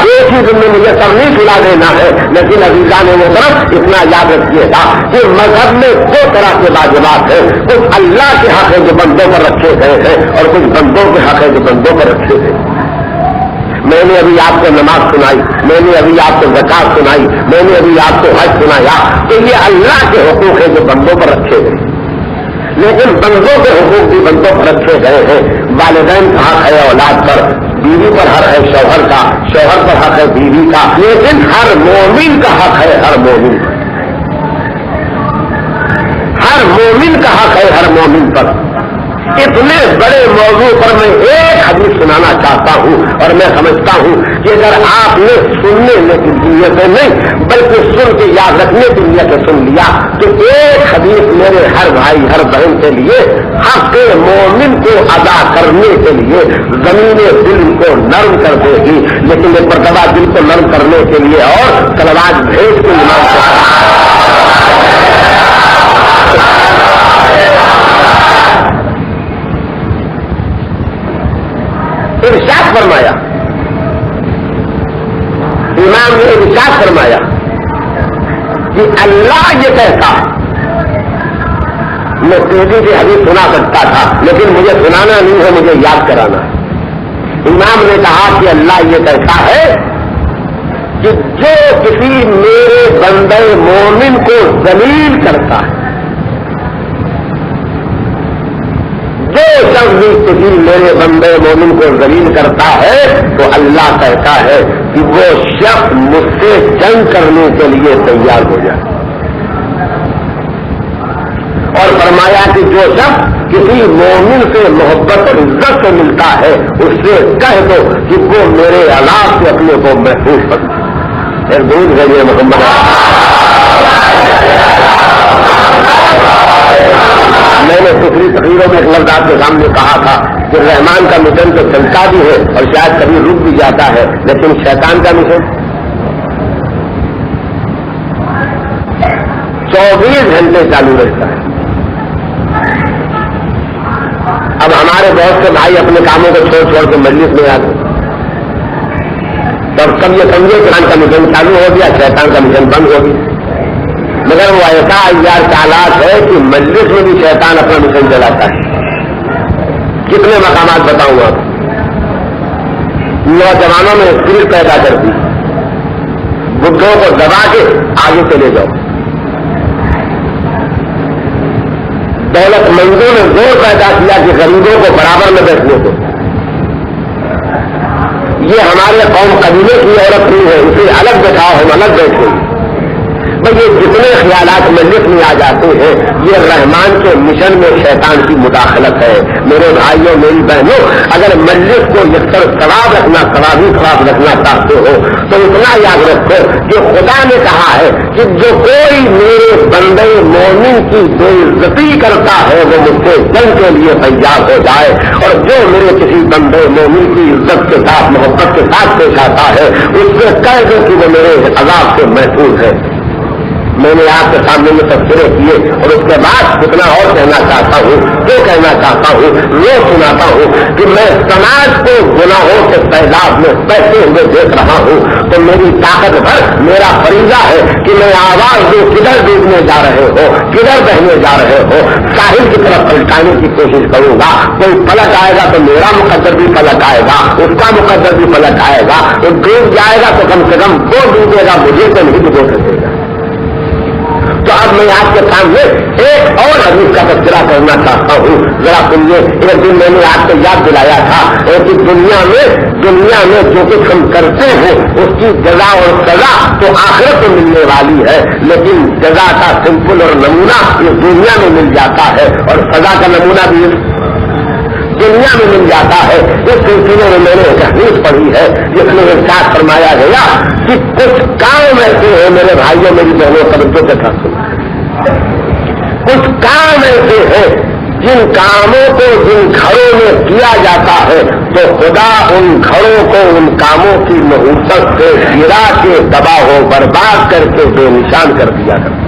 ایک ہی دن میں مجھے سب نہیں کھلا دینا ہے، لیکن عزیزان وہ طرف اتنا یاد رکھیے گا کہ مذہب میں دو طرح کے واجبات ہیں، کچھ اللہ کے حق ہے جو بندوں پر رکھے گئے ہیں، اور کچھ بندوں کے حق ہے جو بندوں پر رکھے گئے۔ میں نے ابھی آپ کو نماز سنائی، میں نے ابھی آپ کو زکات سنائی، میں نے ابھی آپ کو حج سنایا، تو یہ اللہ کے حقوق ہے جو بندوں پر رکھے گئے، لیکن بندوں کے حقوق بھی بندوں پر رکھے گئے ہیں۔ والدین کا حق ہے اولاد پر، بیوی پر حق ہے شوہر کا، شوہر پر حق ہے بیوی کا، لیکن ہر مومن کا حق ہے ہر مومن پر، ہر مومن کا حق ہے ہر مومن پر۔ اتنے بڑے موضوع پر میں ایک حدیث سنانا چاہتا ہوں، اور میں سمجھتا ہوں کہ اگر آپ نے سننے کی نیت سے نہیں بلکہ سن کے یاد رکھنے کی نیت سے سن لیا تو ایک حدیث میرے ہر بھائی ہر بہن کے لیے حق مومن کو ادا کرنے کے لیے زمین دل کو نرم کر دے گی۔ لیکن ایک مرتبہ دل کو نرم کرنے کے لیے اور کلواج بھیج کے ارشاد فرمایا، امام نے ارشاد فرمایا کہ اللہ یہ کہتا ہے، میں تیزی سے حدیث سنا سکتا تھا لیکن مجھے سنانا نہیں ہے، مجھے یاد کرانا ہے۔ امام نے کہا کہ اللہ یہ کہتا ہے کہ جو کسی میرے بندے مومن کو ذلیل کرتا ہے، جو شخص کسی میرے بندے مومن کو ذلیل کرتا ہے تو اللہ کہتا ہے کہ وہ شخص مجھ سے جنگ کرنے کے لیے تیار ہو جائے، اور فرمایا کہ جو شخص کسی مومن سے محبت اور عزت سے ملتا ہے اس سے کہہ دو کہ وہ میرے عذاب سے اپنے کو محفوظ کر دے۔ دودھ ہے محمد میں نے پچھلی تقریروں میں ایک لفظ آپ کے سامنے کہا تھا کہ رحمان کا مشن تو چلتا بھی ہے اور شاید کبھی رک بھی جاتا ہے، لیکن شیطان کا مشن 24 گھنٹے چالو رہتا ہے۔ اب ہمارے بہت سے بھائی اپنے کاموں کو چھوڑ چھوڑ کے مجلس میں آتے، تب سب یہ سمجھے کہ شیطان کا مشن چالو ہو گیا، شیطان کا مشن بند ہو گیا، مگر وہ ایسا یار چالاک ہے کہ مجلس میں بھی شیطان اپنا مشن چلاتا ہے۔ کتنے مقامات بتاؤں گا؟ نوجوانوں میں اسپرٹ پیدا کرتی، بڈھوں کو دبا کے آگے چلے جاؤ، دولت مندوں نے زور پیدا کیا کہ غریبوں کو برابر میں بیٹھنے کو۔ یہ ہمارے قوم قبیلے کی عورت نہیں ہے، اسے الگ بٹھاؤ، ہم الگ بیٹھیں۔ بھائی یہ جتنے خیالات مجلس میں آ جاتے ہیں یہ رحمان کے مشن میں شیطان کی مداخلت ہے۔ میرے بھائیوں میری بہنوں، اگر مجلس کو یکسر ثواب رکھنا، ثوابی ثواب رکھنا چاہتے ہو تو اتنا یاد رکھو کہ خدا نے کہا ہے کہ جو کوئی میرے بندے مومن کی بے عزتی کرتا ہے وہ مجھ سے جنگ کے لیے تیار ہو جائے، اور جو میرے کسی بندے مومن کی عزت کے ساتھ محبت کے ساتھ پیش آتا ہے اس سے کہہ دو کہ وہ میرے عذاب سے محفوظ ہے۔ میں نے آپ کے سامنے یہ تذکرے کیے اور اس کے بعد کتنا اور کہنا چاہتا ہوں، جو کہنا چاہتا ہوں وہ سناتا ہوں کہ میں سماج کو گناہوں کے سیلاب میں بہتے ہوئے دیکھ رہا ہوں تو میری طاقت بھر میرا فریضہ ہے کہ میں آواز دوں، کدھر ڈوبنے جا رہے ہو، کدھر بہنے جا رہے ہو، ساحل کی طرف پلٹانے کی کوشش کروں گا۔ کوئی پلٹ آئے گا تو میرا مقدر بھی پلٹ آئے گا، اس کا مقدر بھی پلٹ آئے گا، وہ ڈوب جائے گا تو کم سے کم وہ ڈوبے گا، مجھے تو نہیں ڈبو سکے گا۔ تو اب میں آپ کے سامنے ایک اور حدیث کا تذکرہ کرنا چاہتا ہوں، ذرا سنیے۔ ایک دن میں نے آپ کو یاد دلایا تھا کہ دنیا میں جو کچھ ہم کرتے ہیں اس کی جزا اور سزا تو آخرت میں ملنے والی ہے، لیکن جزا کا سمپل اور نمونہ اس دنیا میں مل جاتا ہے اور سزا کا نمونہ بھی دنیا میں مل جاتا ہے۔ اس سلسلے میں میں نے ایک حدیث پڑھی ہے جس میں ارشاد فرمایا گیا کہ کچھ کام ایسے ہیں میرے بھائیوں میری بہنوں توجہ کے ساتھ سنیں، کچھ کام ایسے ہیں جن کاموں کو جن گھروں میں کیا جاتا ہے تو خدا ان گھروں کو ان کاموں کی نحوست سے گرا کے تباہ و برباد کر کے بے نشان کر دیا کرتا ہے۔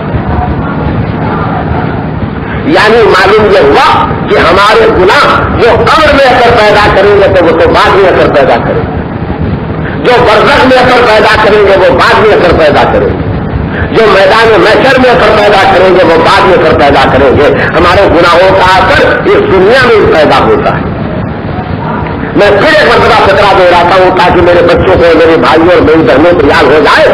یعنی معلوم یہ ہوا کہ ہمارے گناہ جو قبر میں اثر پیدا کریں گے تو وہ تو بعد میں اثر پیدا کریں گے، جو برزخ میں اثر پیدا کریں گے وہ بعد میں اثر پیدا کریں گے، جو میدان محشر میں اثر پیدا کریں گے وہ بعد میں اثر پیدا کریں گے۔ ہمارے گناہوں کا اثر اس دنیا میں بھی پیدا ہوتا ہے۔ میں پھر ایک مرتبہ خطرہ دہراتا ہوں تاکہ میرے بچوں کو، میرے بھائیوں اور میری بہنوں کو یاد ہو جائے۔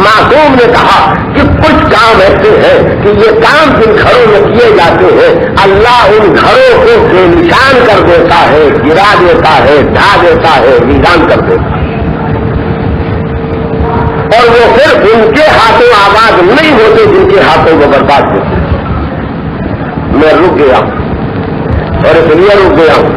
معصوم نے کہا کہ کچھ کام ایسے ہیں کہ یہ کام جن گھروں میں کیے جاتے ہیں اللہ ان گھروں کو بے نشان کر دیتا ہے، گرا دیتا ہے، ڈھا دیتا ہے، ویران کر دیتا ہے، اور وہ پھر ان کے ہاتھوں آباد نہیں ہوتے جن کے ہاتھوں وہ برباد ہوتے۔ میں رک گیا اور اس لیے رک گیا ہوں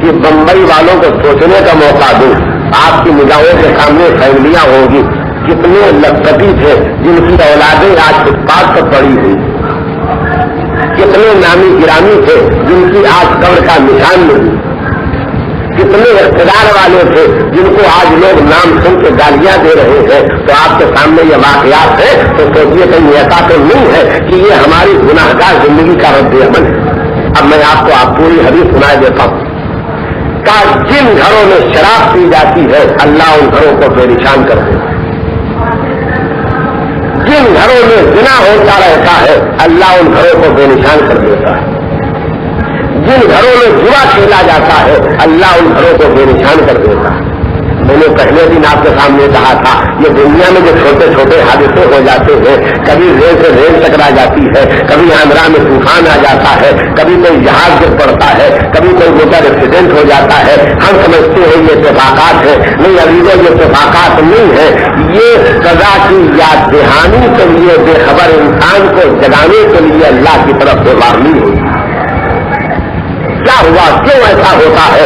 کہ بمبئی والوں کو سوچنے کا موقع دوں۔ آپ کی نگاہوں کے سامنے فیملیاں ہوں گی، کتنے لکھپتی تھے جن کی اولادیں آج فٹ پاتھ پر پڑی ہوئی، کتنے نامی گرامی تھے جن کی آج قبر کا نشان نہیں، کتنے اقتدار والے تھے جن کو آج لوگ نام سن کے گالیاں دے رہے ہیں۔ تو آپ کے سامنے یہ واقعات ہے تو سوچیے کہیں ایسا تو نہیں ہے کہ یہ ہماری گناہگار زندگی کا رد عمل ہے۔ اب میں آپ کو پوری حدیث سنائے دیتا ہوں۔ جن گھروں میں شراب پی جاتی ہے اللہ ان گھروں کو بے نشان کر دیتا ہے، جن گھروں میں زنا ہوتا رہتا ہے اللہ ان گھروں کو بے نشان کر دیتا ہے، جن گھروں میں جوا کھیلا جاتا ہے اللہ ان گھروں کو بے نشان کر دیتا ہے۔ میں نے پہلے دن آپ کے سامنے کہا تھا یہ دنیا میں جو چھوٹے چھوٹے حادثے ہو جاتے ہیں، کبھی ریل سے ریل ٹکرا جاتی ہے، کبھی آندھرا میں طوفان آ جاتا ہے، کبھی کوئی جہاز گر پڑتا ہے، کبھی کوئی موٹر ایکسیڈنٹ ہو جاتا ہے، ہم سمجھتے ہیں یہ اتفاقات ہے۔ نہیں عزیزوں، یہ اتفاقات نہیں ہے، یہ سزا کی یاد دہانی کے لیے بے خبر انسان کو جگانے کے لیے اللہ کی طرف سے وارننگ ہوئی۔ کیا ہوا، کیوں ایسا ہوتا ہے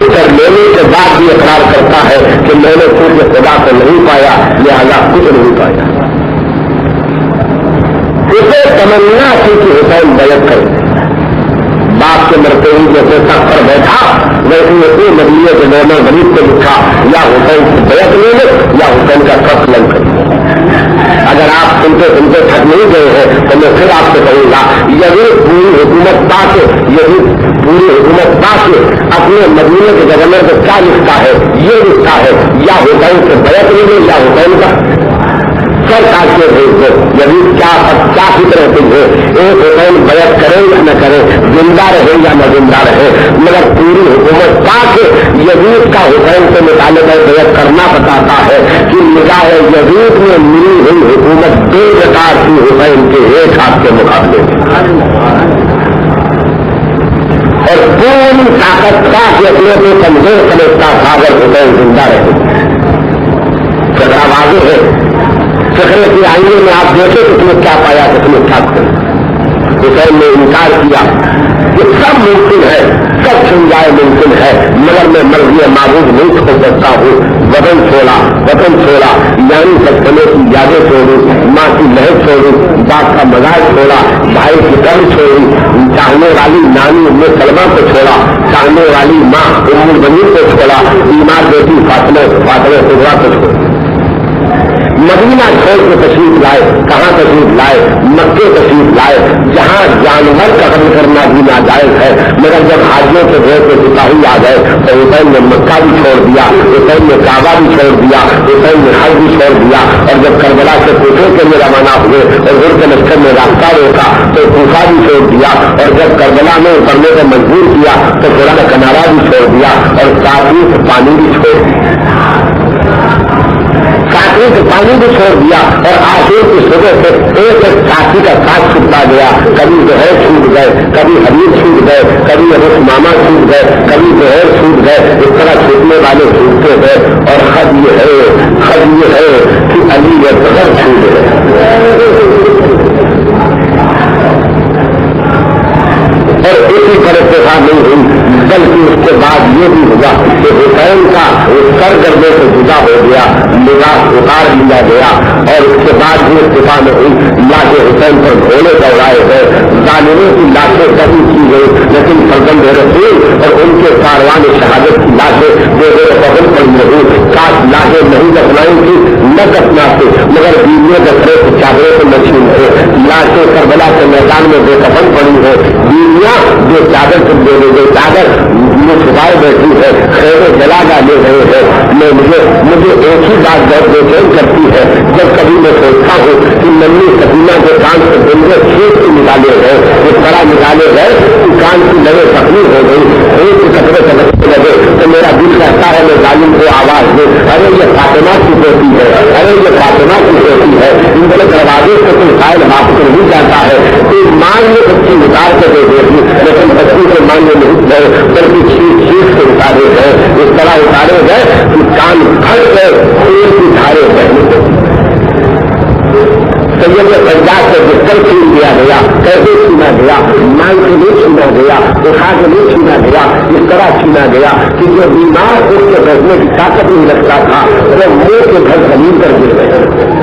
اسے لینے کے بعد بھی اقرار کرتا ہے کہ میں نے خود خدا کو نہیں پایا، لہذا کچھ نہیں پایا۔ اسے تمنا تھی کہ حسین بیعت کرے، باپ کے مرتے ہی جیسے سب پر بیٹھا ویسے اسی مدینے کے دونوں غریب کو لکھا یا حسین کی بیعت لے لے یا حسین کا قتل کر لے۔ اگر آپ سنتے سنتے تھک نہیں گئے ہیں تو میں پھر آپ سے کہوں گا، یزید پوری حکومت پا کے اپنے مدینے کے گورنر کو کیا لکھتا ہے؟ یہ لکھتا ہے یا حسین سے بیعت لے لے یا حسین کا سر کاٹ کے بھیج دو۔ یزید کیا فکر رہتی ہے، ایک حسین بیعت کرے یا نہ کرے، زندہ رہے یا نہ زندہ رہے، مگر پوری حکومت پا کے یزید کا حسین سے مطالبہ بیعت کرنا بتاتا ہے کہ نگاہ یزید میں ملی ہوئی حکومت بے بکار تھی حسین کے ایک ہاتھ کے مقابلے اور پوری طاقت کا کہ اپنے کو کمزور سمجھتا تھا اگر حسین زندہ رہے۔ خطرہ واضح ہے، فکرے کے آئینے میں آپ دیکھیں کہ تم نے کیا پایا کہ تم نے کیا کرا۔ حسین نے انکار کیا کہ سب ممکن ہے، سب سنجائے ممکن ہے، مگر میں مرضی معبود نہیں چھوڑ سکتا ہوں۔ وطن چھوڑا یعنی بچپنے کی یادیں چھوڑی، ماں کی لہر چھوڑی، باپ کا مزاج چھوڑا، بھائی کی ڈر چھوڑی، چاہنے والی نانی ام سلمہ کو چھوڑا، چاہنے والی ماں ام البنین کو چھوڑا، بیمار بیٹی فاطمہ صغریٰ کو چھوڑا۔ مدینہ چھوڑ کے تشریف لائے، کہاں تشریف لائے؟ مکے تشریف لائے، جہاں جانور کا قتل کرنا بھی ناجائز ہے، مگر جب حاجیوں کے گھر کے سپاہی آ گئے تو حسین نے مکہ بھی چھوڑ دیا، حسین نے کعبہ بھی چھوڑ دیا، حسین نے حج بھی چھوڑ دیا، اور جب کربلا سے کوفے کے لیے روانہ ہوئے اور گھر کے لشکر میں راستہ روکا تو کوفہ بھی چھوڑ دیا، اور جب کربلا میں اترنے کو مجبور کیا تو پرانا کنارا بھی چھوڑ دیا اور ساتھی سے پانی بھی چھوڑ دیا، ساتھی سے پانی بھی چھوڑ دیا، اور آخر کی صبح سے ایک ساتھی کا ساتھ چھوٹتا گیا، کبھی زہر چھوٹ گئے، کبھی حبیب چھوٹ گئے، کبھی رس ماما چھوٹ گئے، کبھی زہر چھوٹ گئے، اس طرح چھوٹنے والے چھوٹتے گئے، اور خط یہ ہے کہ علی یہ بغیر چھوٹ گئے۔ اور اسی طرح سے نہیں ہوئی، بلکہ اس کے بعد یہ بھی ہوا کہ حسین کا سر کرنے سے جدا ہو گیا، لباس اتار لیا گیا، اور اس کے بعد بھی اتفاق میں ہوئی لاشیں حسین پر گھوڑے دوڑائے گئے، ظالموں کی لاشیں دفن کی گئی، لیکن فرزند رسول اور ان کے کاروان شہادت کی لاشیں بے فضل پڑی رہی۔ کاش لاشیں نہیں دفنائی تھی، نہ دفناتے، مگر بیویوں کے گھرے سے چادروں سے مچھلی ہے، لاشیں کربلا کے میدان میں بے کفن پڑی ہے، بیویاں جو چادر سے دے گئی چادر میں چھپائے بیٹھی ہے، خیرے جلا ڈالے گئے ہیں۔ مجھے ایک ہی بات بہت بے چین کرتی ہے، جب کبھی میں سوچتا ہوں کہ ننھی سکینہ کے کان سے دنیا کھیت سے نکالے گئے، اس طرح نکالے گئے کہ کان کی لگے زخمی ہو گئی، ایک کچرے سے بچنے لگے تو میرا دل کہتا ہے میں ظالم کو آواز دے، ارے یہ فاطمہ کی بیٹی ہے، ارے یہ فاطمہ کی بیٹی ہے، ان کے دروازے سے کوئی فائل واپس نہیں جاتا ہے، کوئی مان میں بچی اتار کے دے دیتی، لیکن بچی کے مان میں نہیں گئے بلکہ چیز سے اتارے گئے، اس طرح اتارے گئے کہ کان پھٹ گئے، ایک کی دھارے بہنے گئے۔ سید سجاد سے بستر چھین دیا گیا، کیسے چھینا گیا؟ مان سے نہیں چھینا گیا، اٹھا کے نہیں چھینا گیا، اس طرح چھینا گیا کہ جو بیمار اس کے بیٹھنے کی طاقت نہیں رکھتا تھا وہ منہ کے گھر زمین پر گر گئے۔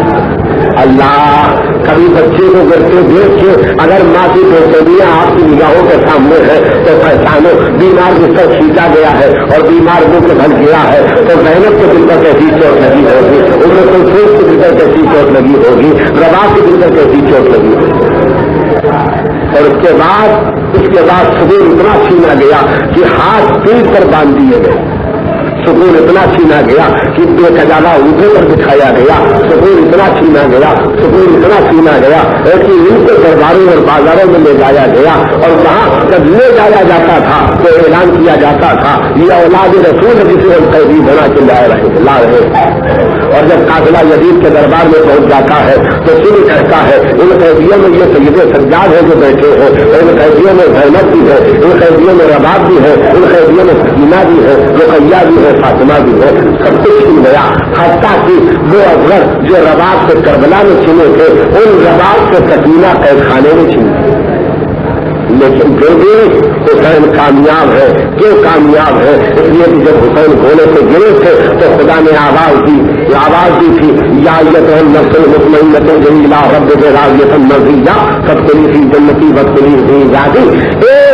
اللہ، کبھی بچے کو گرتے دیکھ کے اگر ماں کی پیشنیاں آپ کی نگاہوں کے سامنے ہے تو پہچانو بیمار بستر کھینچا گیا ہے اور بیمار منہ کے بھر گیا ہے تو زینب کے دل پر کیسی چوٹ لگی ہوگی، ام کلثوم کے دل پر کیسی چوٹ لگی ہوگی، رباح کے دل پر کیسی چوٹ لگی ہوگی۔ اور اس کے بعد صبح اتنا چھینا گیا کہ ہاتھ پیٹ پر باندھ دیے گئے، سکون اتنا چھینا گیا کہ بے خزانہ اونٹے پر بٹھایا گیا، سکون اتنا چھینا گیا کہ ان کو درباروں اور بازاروں میں لے جایا گیا، اور وہاں جب لے جایا جاتا تھا تو اعلان کیا جاتا تھا یہ اولاد رسول جسے ہم قیدی بنا کے لا رہے ہیں۔ اور جب قافلہ یزید کے دربار میں پہنچ جاتا ہے تو سن کہتا ہے ان قیدیوں میں یہ سید سجاد ہے جو بیٹھے ہیں، ان قیدیوں میں زینب بھی ہے، ان قیدیوں میں رباب بھی ہے، ان قیدیوں میں سکینہ بھی ہے، رقیہ بھی ہے، فاطمہ بھی ہے، سب کچھ چھین گیا، حتیٰ کہ وہ افغر جو رباب سے کربلا میں چھینے تھے ان رباب سے سکینہ قید خانے میں چھین گئے۔ لیکن پھر بھی حسین کامیاب ہے. کیوں کامیاب ہے؟ اس لیے کہ جب حسین گھوڑے سے گرے تھے تو خدا نے آواز دی تھی یا نفس المطمئنۃ الی ربک راضیۃ مرضیہ فادخلی فی جنتی وادخلی فی عبادی.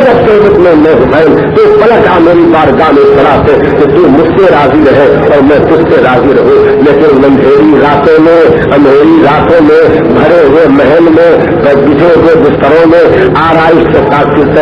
نفس مطمئن حسین تو پلٹا میری بارگاہ میں اس طرح سے کہ تو مجھ سے راضی رہے اور میں تجھ سے راضی رہوں. لیکن اندھیری راتوں میں بھرے ہوئے محل میں بچھے ہوئے بستروں میں آرائش کے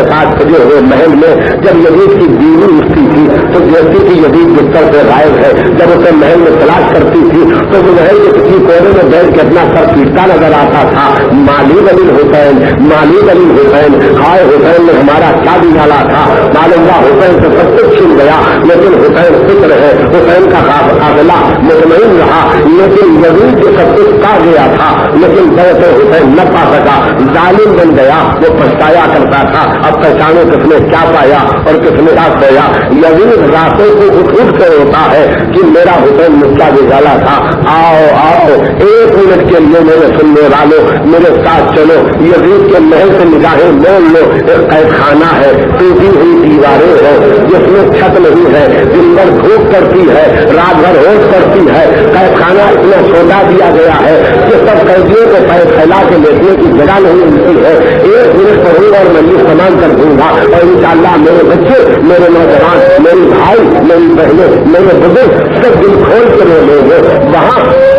ساتھ سجے ہوئے محل میں جب یزید کی بیوی اٹھتی تھی تو دیکھتی تھی یزید بستر سے غائب ہے. جب اسے محل میں تلاش کرتی تھی تو وہ محل کے کسی کونے میں بیٹھ کے اپنا سر پیٹتا نظر آتا تھا. مالی ولی حسین ہائے حسین نے ہمارا کیا ڈالا تھا. معلوم ہوا حسین سے سب کچھ چھن گیا لیکن حسین فکر ہے. حسین کا قافلہ مطمئن رہا لیکن یزید جو سب کچھ پا گیا تھا لیکن بیت حسین نہ پا سکا. ظالم بن گیا. وہ پچھتایا کرتا تھا. اب پہچانو کس نے کیا پایا اور کس نے کیا کھویا. یزید راتوں کو اٹھ کر ہوتا ہے کہ میرا حسین مجھ کا ڈالا تھا. آؤ 1 منٹ کے لیے میرے سننے والوں میرے ساتھ چلو. یزید کے محل سے نگاہیں مول لو. ایک قید خانہ ہے, ٹوٹی ہوئی دیواریں ہیں جس میں چھت نہیں ہے, دن بھر دھوپ پڑتی ہے, رات بھر ہوش پڑتی ہے. قید خانہ اتنا چھوٹا دیا گیا ہے کہ سب قیدیوں کو پیر پھیلا کے لیٹنے کی جگہ نہیں ملتی ہے. 1 منٹ پڑھوں اور میں یہ سامان کر دوں گا اور انشاءاللہ میرے بچے, میرے نوجوان, میری بھائی, میری بہنیں, میرے بزرگ سب دل کھول کے لے لیں گے.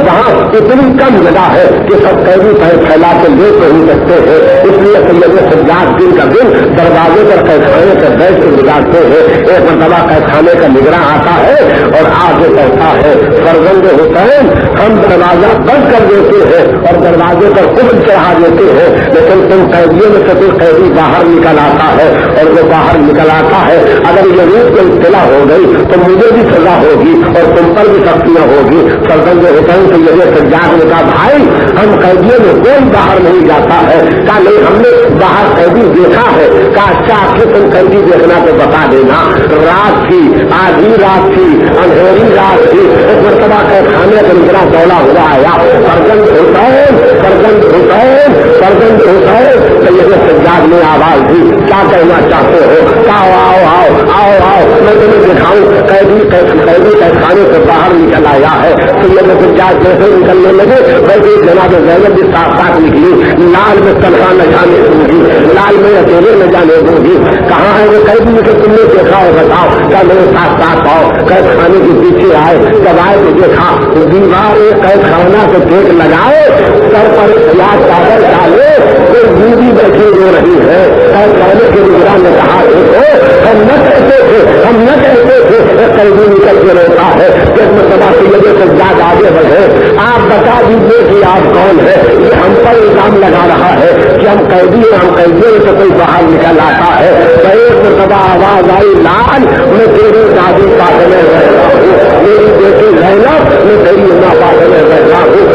وہاں اتنی کم جگہ ہے کہ سب قیدی پیر پھیلا کے لیٹ نہیں سکتے ہیں. اس لیے سید سجاد دن کا دن دروازے پر قید خانے سے بیٹھ کے گزارتے ہیں. ایک مرتبہ قید خانے کا نگراں آتا ہے اور آگے کہتا ہے فرزند حسین ہم دروازہ بند کر دیتے ہیں اور دروازے پر خود چڑھا دیتے ہیں لیکن تم قیدیوں میں سے کوئی قیدی باہر نکل آتا ہے اور وہ باہر نکل آتا ہے اگر یزید کو اطلاع ہو گئی تو مجھے بھی سزا ہوگی اور تم پر بھی سختیاں ہوگی. فرزند حسین سے یہ سجاد نے کہا بھائی ہم قیدیوں میں کوئی باہر نہیں جاتا ہے. کہا نہیں ہم نے باہر قیدی دیکھا ہے. کہا اچھا آپ سے تم قیدی دیکھنا تو بتا دینا. رات تھی, آدھی رات تھی, اندھیری رات تھی. ایک مرتبہ قید خانے کا نگراں دوڑا ہوا آیا. فرزند حسین سید سجاد نے آواز دی کیا کہنا چاہتے ہو. کہا آؤ میں تمہیں دکھاؤں. قیدی قید خانے سے باہر نکل آیا ہے. سید سجاد جیسے نکلنے لگے ویسے جناب زینب بھی ساتھ ساتھ نکلی. لال میں تنخواہ نہ جانے دوں گی, لال میں اکیلے نہ جانے دوں گی. کہاں ہے وہ قیدی سے تم نے دیکھا ہو بتاؤ. کیا میرے ساتھ آؤ. قید خانے کے پیچھے آئے. جب آئے تو دیکھا دیوار قید خانہ سے ٹیک لگائے, سر پر اخلاق چادر ڈالے کوئی بیوی بیٹھی ہو رہی ہے. قید خانے کے نگراں نے کہا دیکھو ہم نہ کہتے تھے قیدی نکل کے روتا ہے. جب مرتبہ سید سجاد آگے بڑھے آپ بتا دیجیے کہ آپ کون ہے. یہ ہم پر الزام لگا رہا ہے کہ ہم قیدی ہیں, ہم قیدیوں سے کوئی باہر نکل آتا ہے. ایک مرتبہ آواز آئی لال میں تیری دادی پاس میں رہ رہا ہوں, میری بیٹی زینب میں تیری ماں پاس میں رہ رہا ہوں.